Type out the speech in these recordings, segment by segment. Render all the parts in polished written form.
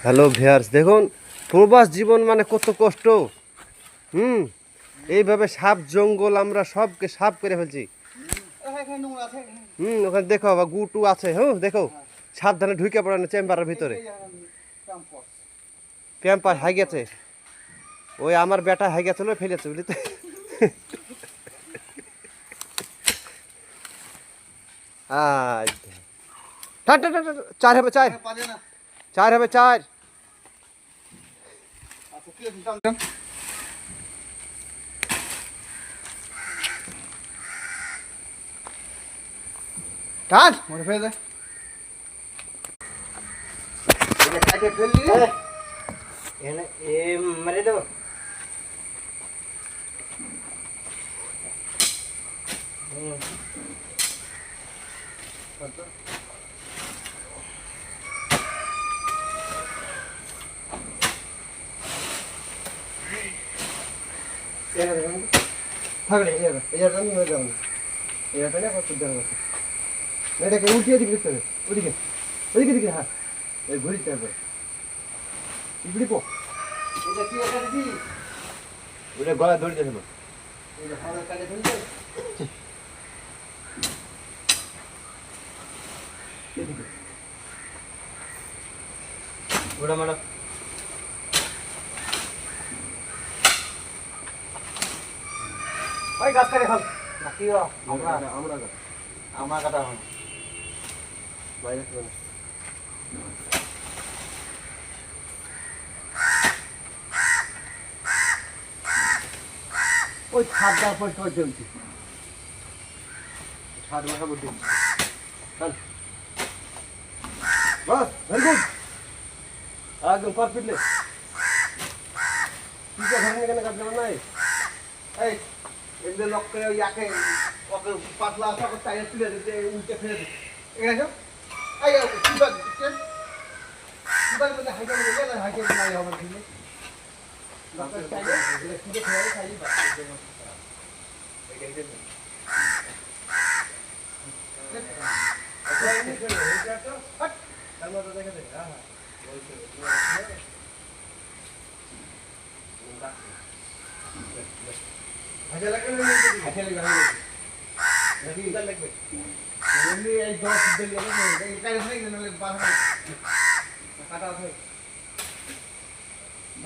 Hello viewers, দেখুন প্রবাস জীবন মানে কত কষ্ট। এইভাবে সাপ জঙ্গল আমরা সবকে সাপ করে ফেলছি। ওখানে দেখো বা গুটু আছে। দেখো সাবধানে ঢুকে পড়ে না চেম্বারের ভিতরে। প্যাম্পাস হাই গেছে, ওই আমার বেটা হাই গেছিল ফেলেছে বুঝলি তো। চার হবে, চার হবে, চার। কাট মরে ফেলে দে, কাটে ফেললি এনে এ মেরে দেব। থাকলে এটা নিয়ে যাবো, এটা না কত দেওয়া আছে। এটাকে উঠিয়ে দিবি ভিতরে, ওদিকে ওদিকে দিকে। হ্যাঁ এই ঘুরিতে হবে ইবড়ি পো। এটা কি এটা দিবি, ওটা গলা ধরে দেবো, এটা হাওয়া কাটে ফেলবে। এদিকে ওটা মারা ওই গাছ কাটে ফেল নাকি আমরা আমরা আমার কাটা হয় বাইরে চলে। ওই ছাদ দেওয়ার পর সবাই চলছে, ছাদ মাথা বলতে বাস ভেরি গুড, একদম পারফেক্টলি। ঠিক আছে, ধরেন এখানে কাটতে পারে নাই। এই এমনি লক করে ওই ইয়াকে ওকে পাতলা আসা করে টাইয়ার তুলে দিতে, উল্টে ফেলে দিতে। এখানে যাও, এই কিবা দিচ্ছে কিবার মধ্যে হাইটা মধ্যে গেলে হাইটা নাই আমার দিলে ডক্টর টাইয়ার এটা কিবে ফেলে খাইলি বাস এখানে যাও। এটা তো হট আমরা তো দেখে দে। হ্যাঁ হ্যাঁ আচ্ছা লাগবে না, আচ্ছা লাগবে নাকি এটা লাগবে এমনি এই দশ দিন লাগে না, এই কাজ নাই না, বাদ না কাটা আছে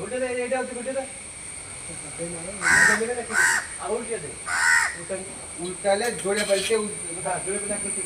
উল্টে দে। এইটা উল্টে দে, আর উল্টে দে, উল্টালে জোরে পাইতে জোরে পাইতে করতে